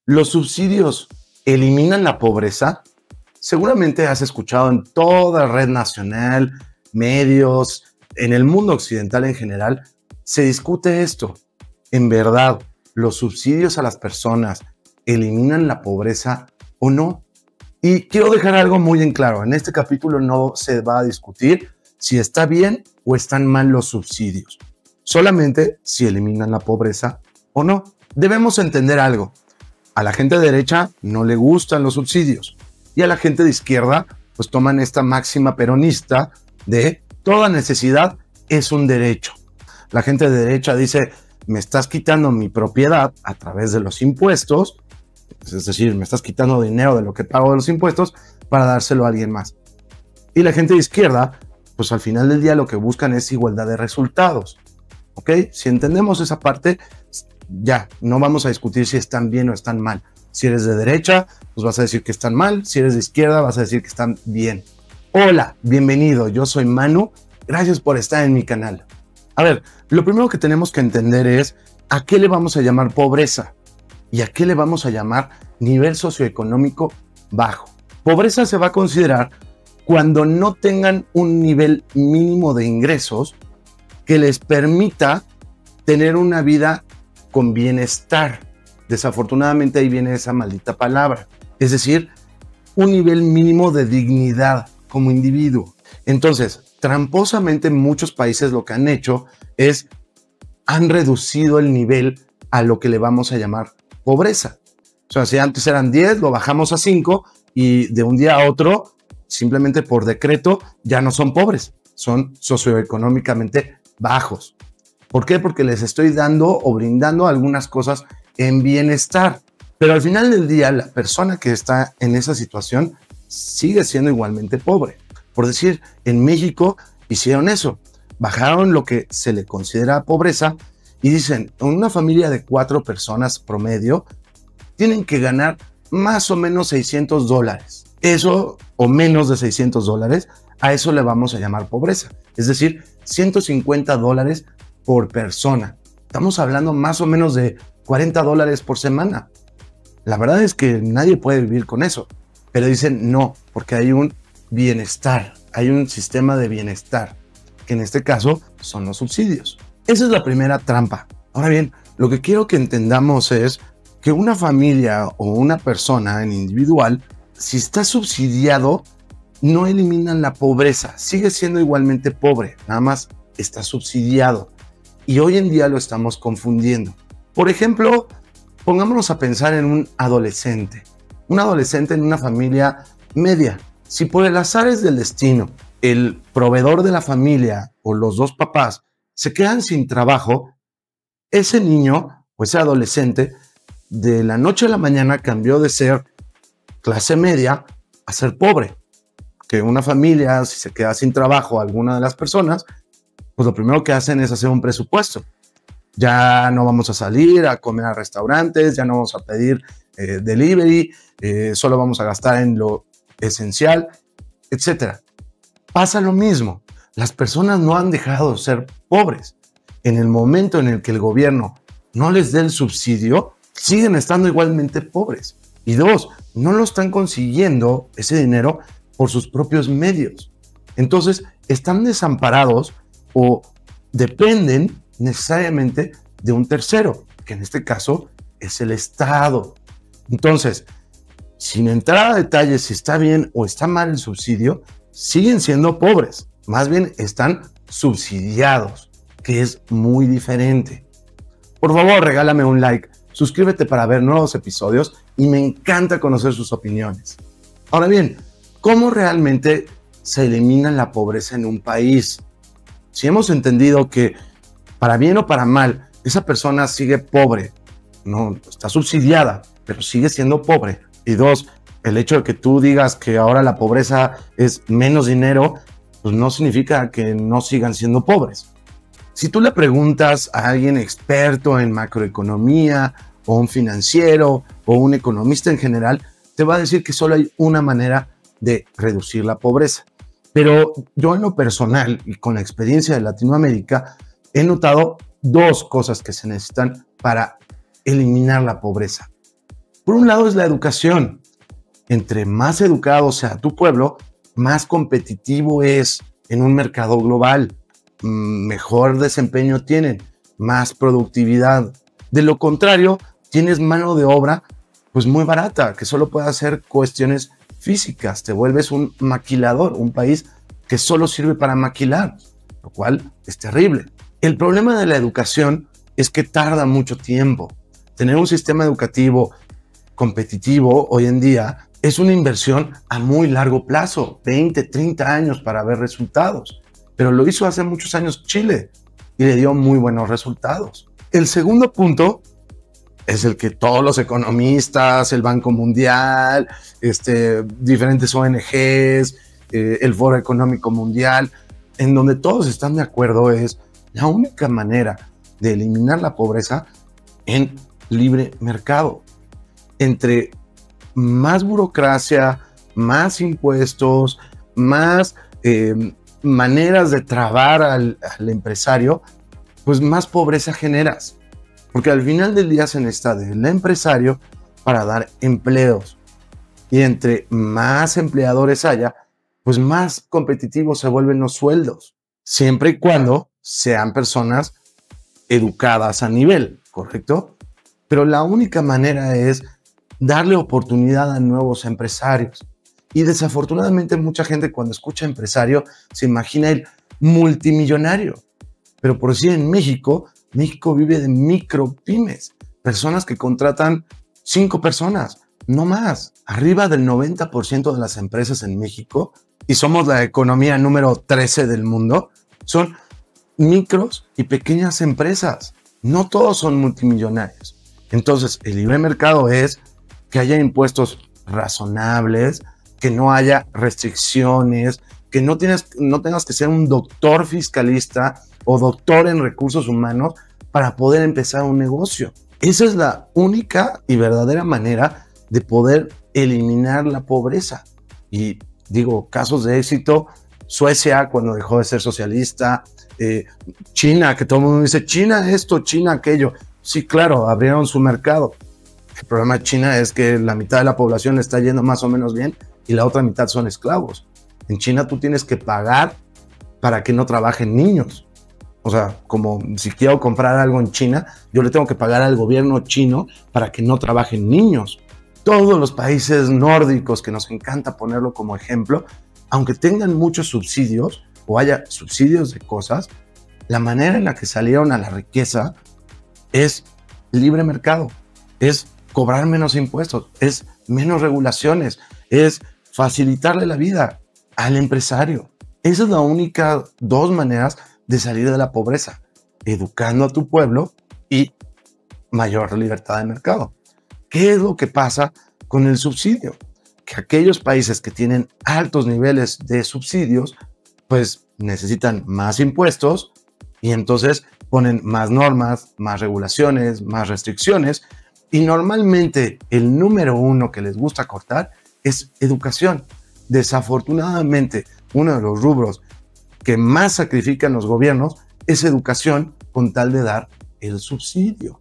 ¿Los subsidios eliminan la pobreza? Seguramente has escuchado en toda red nacional, medios, en el mundo occidental en general, se discute esto. ¿En verdad los subsidios a las personas eliminan la pobreza o no? Y quiero dejar algo muy en claro. En este capítulo no se va a discutir si está bien o están mal los subsidios. Solamente si eliminan la pobreza o no. Debemos entender algo. A la gente de derecha no le gustan los subsidios y a la gente de izquierda pues toman esta máxima peronista de toda necesidad es un derecho. La gente de derecha dice, me estás quitando mi propiedad a través de los impuestos, es decir, me estás quitando dinero de lo que pago de los impuestos para dárselo a alguien más. Y la gente de izquierda, pues al final del día lo que buscan es igualdad de resultados. ¿Ok? Si entendemos esa parte, ya, no vamos a discutir si están bien o están mal. Si eres de derecha, pues vas a decir que están mal. Si eres de izquierda, vas a decir que están bien. Hola, bienvenido, yo soy Manu. Gracias por estar en mi canal. A ver, lo primero que tenemos que entender es a qué le vamos a llamar pobreza y a qué le vamos a llamar nivel socioeconómico bajo. Pobreza se va a considerar cuando no tengan un nivel mínimo de ingresos que les permita tener una vida con bienestar. Desafortunadamente ahí viene esa maldita palabra. Es decir, un nivel mínimo de dignidad como individuo. Entonces, tramposamente muchos países lo que han hecho es han reducido el nivel a lo que le vamos a llamar pobreza. O sea, si antes eran 10, lo bajamos a 5 y de un día a otro, simplemente por decreto, ya no son pobres, son socioeconómicamente bajos. ¿Por qué? Porque les estoy dando o brindando algunas cosas en bienestar. Pero al final del día, la persona que está en esa situación sigue siendo igualmente pobre. Por decir, en México hicieron eso. Bajaron lo que se le considera pobreza y dicen, una familia de 4 personas promedio tienen que ganar más o menos $600. Eso, o menos de $600, a eso le vamos a llamar pobreza. Es decir, $150 por persona. Estamos hablando más o menos de $40 por semana. La verdad es que nadie puede vivir con eso. Pero dicen no, porque hay un bienestar, hay un sistema de bienestar, que en este caso son los subsidios. Esa es la primera trampa. Ahora bien, lo que quiero que entendamos es que una familia o una persona en individual, si está subsidiado, no eliminan la pobreza, sigue siendo igualmente pobre, nada más está subsidiado. Y hoy en día lo estamos confundiendo. Por ejemplo, pongámonos a pensar en un adolescente en una familia media. Si por el azares del destino, el proveedor de la familia o los dos papás se quedan sin trabajo, ese niño o ese adolescente de la noche a la mañana cambió de ser clase media a ser pobre. Que una familia, si se queda sin trabajo alguna de las personas, pues lo primero que hacen es hacer un presupuesto. Ya no vamos a salir a comer a restaurantes, ya no vamos a pedir delivery, solo vamos a gastar en lo esencial, etc. Pasa lo mismo. Las personas no han dejado de ser pobres. En el momento en el que el gobierno no les dé el subsidio, siguen estando igualmente pobres. Y dos, no lo están consiguiendo ese dinero por sus propios medios. Entonces, están desamparados o dependen necesariamente de un tercero, que en este caso es el Estado. Entonces, sin entrar a detalles si está bien o está mal el subsidio, siguen siendo pobres. Más bien están subsidiados, que es muy diferente. Por favor, regálame un like, suscríbete para ver nuevos episodios y me encanta conocer sus opiniones. Ahora bien, ¿cómo realmente se elimina la pobreza en un país? Si hemos entendido que para bien o para mal, esa persona sigue pobre, no está subsidiada, pero sigue siendo pobre. Y dos, el hecho de que tú digas que ahora la pobreza es menos dinero, pues no significa que no sigan siendo pobres. Si tú le preguntas a alguien experto en macroeconomía, o un financiero, o un economista en general, te va a decir que solo hay una manera de reducir la pobreza. Pero yo en lo personal y con la experiencia de Latinoamérica, he notado 2 cosas que se necesitan para eliminar la pobreza. Por un lado es la educación. Entre más educado sea tu pueblo, más competitivo es en un mercado global, mejor desempeño tienen, más productividad. De lo contrario, tienes mano de obra pues muy barata, que solo puede hacer cuestiones físicas. Te vuelves un maquilador, un país que solo sirve para maquilar, lo cual es terrible. El problema de la educación es que tarda mucho tiempo. Tener un sistema educativo competitivo hoy en día es una inversión a muy largo plazo, 20, 30 años para ver resultados. Pero lo hizo hace muchos años Chile y le dio muy buenos resultados. El segundo punto es el que todos los economistas, el Banco Mundial, diferentes ONGs, el Foro Económico Mundial, en donde todos están de acuerdo, es la única manera de eliminar la pobreza en libre mercado. Entre más burocracia, más impuestos, más maneras de trabar al empresario, pues más pobreza generas. Porque al final del día se necesita del empresario para dar empleos. Y entre más empleadores haya, pues más competitivos se vuelven los sueldos. Siempre y cuando sean personas educadas a nivel, ¿correcto? Pero la única manera es darle oportunidad a nuevos empresarios. Y desafortunadamente mucha gente cuando escucha empresario se imagina el multimillonario. Pero por sí en México vive de micropymes, personas que contratan 5 personas, no más. Arriba del 90% de las empresas en México, y somos la economía número 13 del mundo, son micros y pequeñas empresas. No todos son multimillonarios. Entonces, el libre mercado es que haya impuestos razonables, que no haya restricciones, que no tengas que ser un doctor fiscalista o doctor en recursos humanos para poder empezar un negocio. Esa es la única y verdadera manera de poder eliminar la pobreza. Y digo, casos de éxito, Suecia cuando dejó de ser socialista, China, que todo el mundo dice, China esto, China aquello. Sí, claro, abrieron su mercado. El problema de China es que la mitad de la población está yendo más o menos bien y la otra mitad son esclavos. En China tú tienes que pagar para que no trabajen niños. O sea, como si quiero comprar algo en China, yo le tengo que pagar al gobierno chino para que no trabajen niños. Todos los países nórdicos, que nos encanta ponerlo como ejemplo, aunque tengan muchos subsidios o haya subsidios de cosas, la manera en la que salieron a la riqueza es libre mercado, es cobrar menos impuestos, es menos regulaciones, es facilitarle la vida al empresario. Esa es la única 2 maneras de salir de la pobreza, educando a tu pueblo y mayor libertad de mercado. ¿Qué es lo que pasa con el subsidio? Que aquellos países que tienen altos niveles de subsidios, pues necesitan más impuestos y entonces ponen más normas, más regulaciones, más restricciones y normalmente el número 1 que les gusta cortar es educación. Desafortunadamente, uno de los rubros que más sacrifican los gobiernos es educación con tal de dar el subsidio.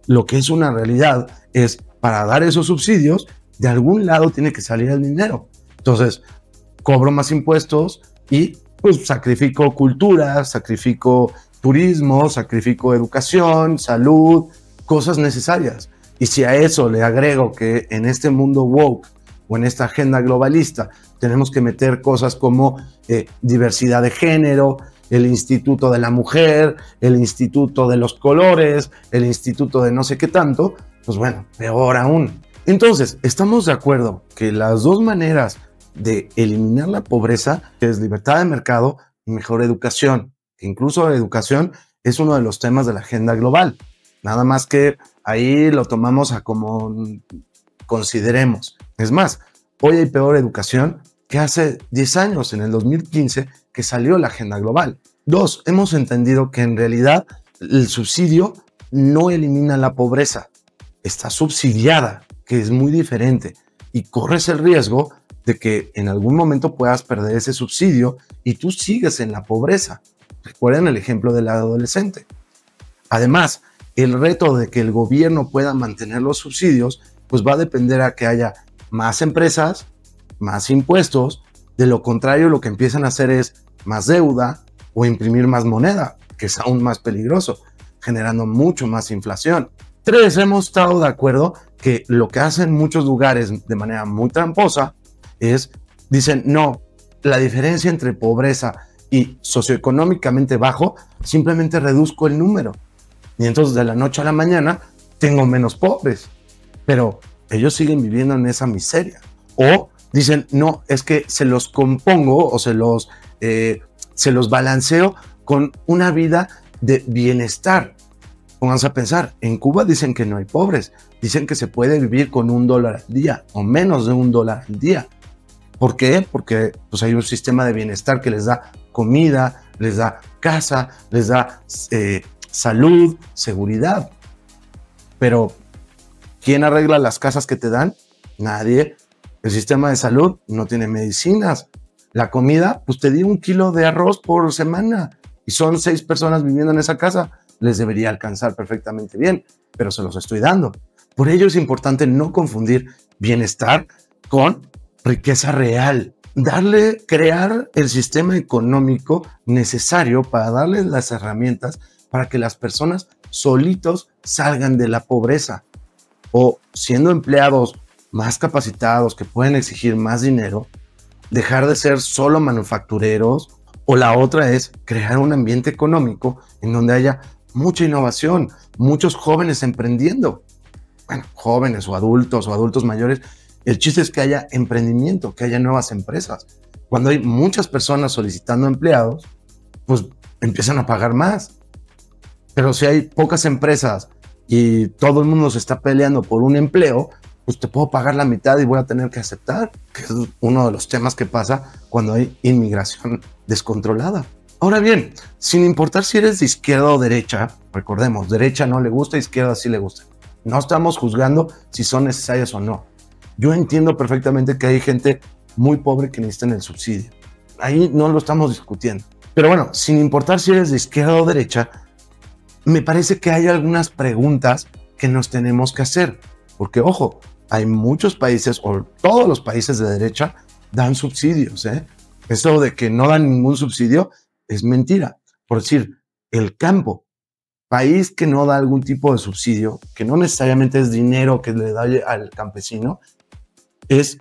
Lo que es una realidad es, para dar esos subsidios, de algún lado tiene que salir el dinero. Entonces, cobro más impuestos y pues sacrifico cultura, sacrifico turismo, sacrifico educación, salud, cosas necesarias. Y si a eso le agrego que en este mundo woke o en esta agenda globalista tenemos que meter cosas como diversidad de género, el Instituto de la Mujer, el Instituto de los Colores, el Instituto de no sé qué tanto, pues bueno, peor aún. Entonces, estamos de acuerdo que las 2 maneras de eliminar la pobreza es libertad de mercado y mejor educación. Incluso la educación es uno de los temas de la agenda global. Nada más que ahí lo tomamos a como consideremos. Es más, hoy hay peor educación que hace 10 años, en el 2015, que salió la agenda global. 2, hemos entendido que en realidad el subsidio no elimina la pobreza, está subsidiada, que es muy diferente, y corres el riesgo de que en algún momento puedas perder ese subsidio y tú sigues en la pobreza. Recuerden el ejemplo del adolescente. Además, el reto de que el gobierno pueda mantener los subsidios pues va a depender a que haya más empresas, más impuestos. De lo contrario, lo que empiezan a hacer es más deuda o imprimir más moneda, que es aún más peligroso, generando mucho más inflación. 3, hemos estado de acuerdo que lo que hacen muchos lugares de manera muy tramposa es, dicen, no, la diferencia entre pobreza y socioeconómicamente bajo, simplemente reduzco el número. Y entonces de la noche a la mañana tengo menos pobres, pero ellos siguen viviendo en esa miseria. O dicen, no, es que se los compongo o se los balanceo con una vida de bienestar. Pónganse a pensar, en Cuba dicen que no hay pobres, dicen que se puede vivir con $1 al día o menos de $1 al día. ¿Por qué? Porque pues, hay un sistema de bienestar que les da comida, les da casa, les da salud, seguridad. Pero ¿quién arregla las casas que te dan? Nadie. El sistema de salud no tiene medicinas. La comida, pues te di 1 kilo de arroz por semana y son 6 personas viviendo en esa casa. Les debería alcanzar perfectamente bien, pero se los estoy dando. Por ello es importante no confundir bienestar con riqueza real. Crear el sistema económico necesario para darles las herramientas para que las personas solitos salgan de la pobreza. O siendo empleados más capacitados que pueden exigir más dinero, dejar de ser solo manufactureros. O la otra es crear un ambiente económico en donde haya mucha innovación, muchos jóvenes emprendiendo. Bueno, jóvenes o adultos mayores. El chiste es que haya emprendimiento, que haya nuevas empresas. Cuando hay muchas personas solicitando empleados, pues empiezan a pagar más. Pero si hay pocas empresas y todo el mundo se está peleando por un empleo, pues te puedo pagar la mitad y voy a tener que aceptar, que es uno de los temas que pasa cuando hay inmigración descontrolada. Ahora bien, sin importar si eres de izquierda o derecha, recordemos, derecha no le gusta, izquierda sí le gusta. No estamos juzgando si son necesarias o no. Yo entiendo perfectamente que hay gente muy pobre que necesita el subsidio. Ahí no lo estamos discutiendo. Pero bueno, sin importar si eres de izquierda o derecha, me parece que hay algunas preguntas que nos tenemos que hacer. Porque, ojo, hay muchos países, o todos los países de derecha, dan subsidios. Esto de que no dan ningún subsidio es mentira. Por decir, el campo, país que no da algún tipo de subsidio, que no necesariamente es dinero que le da al campesino, es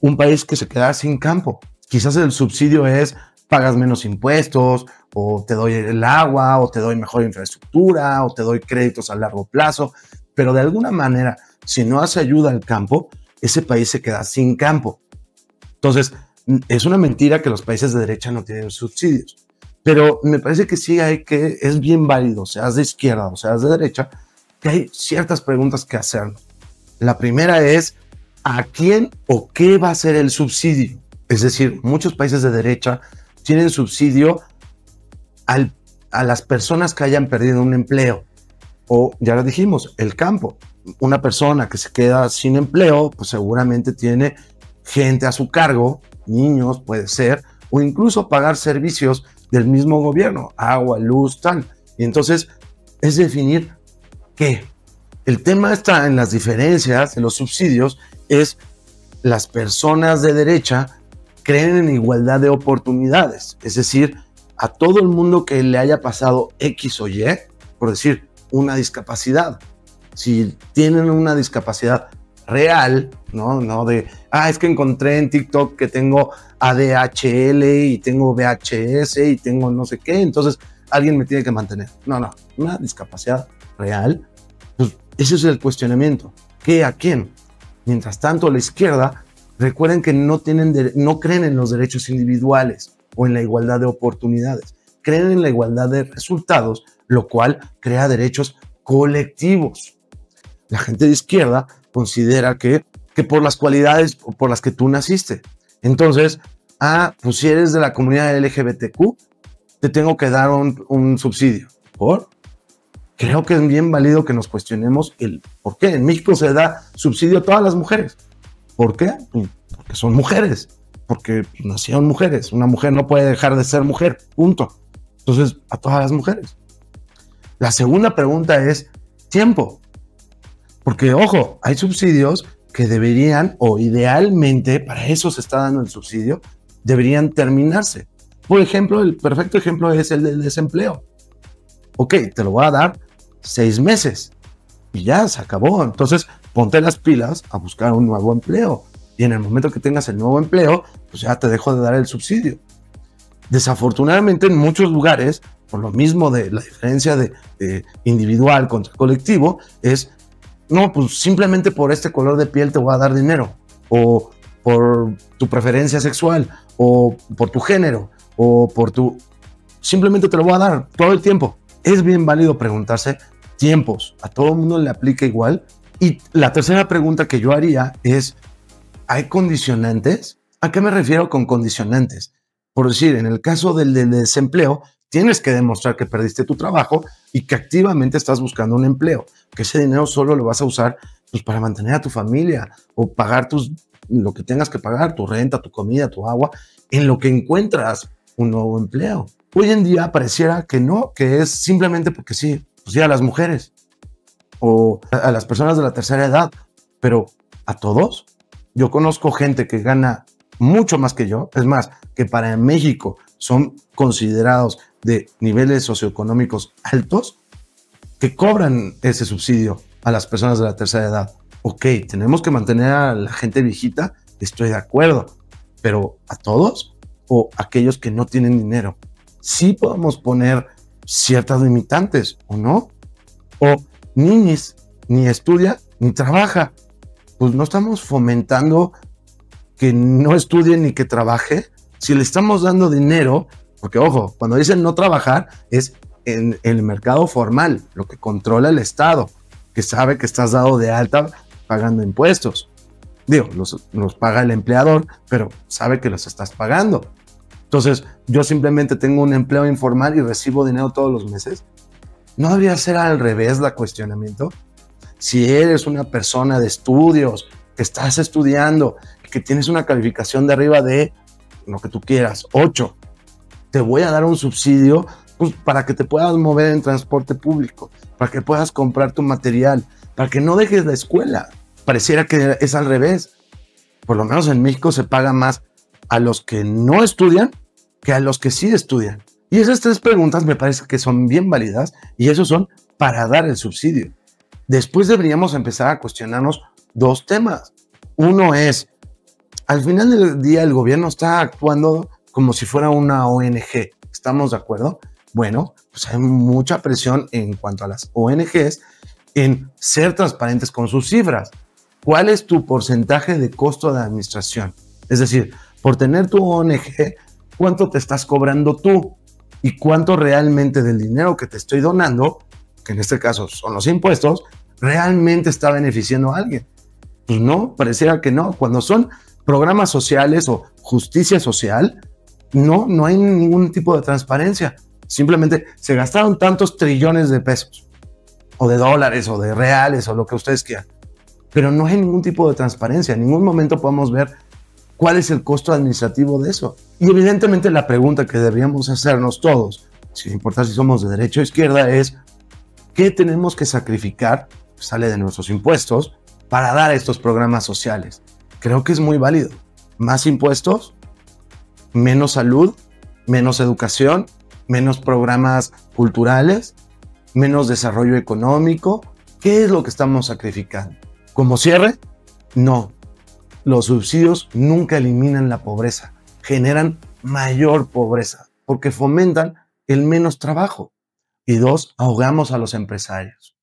un país que se queda sin campo. Quizás el subsidio es pagas menos impuestos, o te doy el agua, o te doy mejor infraestructura, o te doy créditos a largo plazo, pero de alguna manera, si no hace ayuda al campo, ese país se queda sin campo. Entonces, es una mentira que los países de derecha no tienen subsidios, pero me parece que sí es bien válido, seas de izquierda o seas de derecha, que hay ciertas preguntas que hacernos. La primera es, ¿a quién o qué va a ser el subsidio? Es decir, muchos países de derecha tienen subsidio a las personas que hayan perdido un empleo. O, ya lo dijimos, el campo. Una persona que se queda sin empleo, pues seguramente tiene gente a su cargo, niños puede ser, o incluso pagar servicios del mismo gobierno, agua, luz, tal. Y entonces es definir qué. El tema está en las diferencias de los subsidios, es las personas de derecha creen en igualdad de oportunidades, es decir, a todo el mundo que le haya pasado X o Y, por decir, una discapacidad. Si tienen una discapacidad real, no de, es que encontré en TikTok que tengo ADHL y tengo VHS y tengo no sé qué, entonces alguien me tiene que mantener. No, una discapacidad real, pues ese es el cuestionamiento. ¿Qué a quién? Mientras tanto, la izquierda, recuerden que no creen en los derechos individuales o en la igualdad de oportunidades. Creen en la igualdad de resultados, lo cual crea derechos colectivos. La gente de izquierda considera que por las cualidades por las que tú naciste. Entonces, pues si eres de la comunidad LGBTQ, te tengo que dar un subsidio. ¿Por? Creo que es bien válido que nos cuestionemos el por qué. En México se da subsidio a todas las mujeres. ¿Por qué? Porque son mujeres. Porque nacieron mujeres. Una mujer no puede dejar de ser mujer. Punto. Entonces, a todas las mujeres. La segunda pregunta es tiempo. Porque, ojo, hay subsidios que deberían, o idealmente, para eso se está dando el subsidio, deberían terminarse. Por ejemplo, el perfecto ejemplo es el del desempleo. Ok, te lo voy a dar 6 meses y ya se acabó. Entonces, ponte las pilas a buscar un nuevo empleo. Y en el momento que tengas el nuevo empleo, pues ya te dejo de dar el subsidio. Desafortunadamente, en muchos lugares, por lo mismo de la diferencia de individual contra colectivo, es, no, pues simplemente por este color de piel te voy a dar dinero, o por tu preferencia sexual, o por tu género, o por tu... Simplemente te lo voy a dar todo el tiempo. Es bien válido preguntarse tiempos. A todo el mundo le aplica igual. Y la tercera pregunta que yo haría es, ¿hay condicionantes? ¿A qué me refiero con condicionantes? Por decir, en el caso del desempleo, tienes que demostrar que perdiste tu trabajo y que activamente estás buscando un empleo, que ese dinero solo lo vas a usar pues, para mantener a tu familia o pagar lo que tengas que pagar, tu renta, tu comida, tu agua, en lo que encuentras un nuevo empleo. Hoy en día pareciera que no, que es simplemente porque sí, pues sí, a las mujeres o a las personas de la tercera edad, pero a todos. Yo conozco gente que gana mucho más que yo, es más, que para México son considerados de niveles socioeconómicos altos, que cobran ese subsidio a las personas de la tercera edad. Ok, tenemos que mantener a la gente viejita, estoy de acuerdo, pero ¿a todos? ¿O aquellos que no tienen dinero? Sí podemos poner ciertas limitantes, ¿o no? O niños, ni estudia ni trabaja. Pues no estamos fomentando que no estudie ni que trabaje. Si le estamos dando dinero, porque ojo, cuando dicen no trabajar es en el mercado formal, lo que controla el Estado, que sabe que estás dado de alta pagando impuestos. Digo, los paga el empleador, pero sabe que los estás pagando. Entonces, yo simplemente tengo un empleo informal y recibo dinero todos los meses. ¿No debería ser al revés el cuestionamiento? Si eres una persona de estudios, que estás estudiando, que tienes una calificación de arriba de lo que tú quieras, 8, te voy a dar un subsidio pues, para que te puedas mover en transporte público, para que puedas comprar tu material, para que no dejes la escuela. Pareciera que es al revés. Por lo menos en México se paga más a los que no estudian que a los que sí estudian. Y esas 3 preguntas me parece que son bien válidas y esos son para dar el subsidio. Después deberíamos empezar a cuestionarnos 2 temas. Uno es, al final del día el gobierno está actuando como si fuera una ONG. ¿Estamos de acuerdo? Bueno, pues hay mucha presión en cuanto a las ONGs en ser transparentes con sus cifras. ¿Cuál es tu porcentaje de costo de administración? Es decir, por tener tu ONG, ¿cuánto te estás cobrando tú? ¿Y cuánto realmente del dinero que te estoy donando, que en este caso son los impuestos, realmente está beneficiando a alguien? Pues no, pareciera que no. Cuando son programas sociales o justicia social, no hay ningún tipo de transparencia. Simplemente se gastaron tantos trillones de pesos, o de dólares, o de reales, o lo que ustedes quieran. Pero no hay ningún tipo de transparencia. En ningún momento podemos ver cuál es el costo administrativo de eso. Y evidentemente la pregunta que deberíamos hacernos todos, sin importar si somos de derecha o izquierda, es ¿qué tenemos que sacrificar? Sale de nuestros impuestos para dar estos programas sociales. Creo que es muy válido. Más impuestos, menos salud, menos educación, menos programas culturales, menos desarrollo económico. ¿Qué es lo que estamos sacrificando? ¿Como cierre? No. Los subsidios nunca eliminan la pobreza, generan mayor pobreza porque fomentan el menos trabajo. Y 2, ahogamos a los empresarios.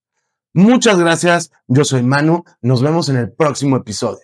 Muchas gracias, yo soy Manu, nos vemos en el próximo episodio.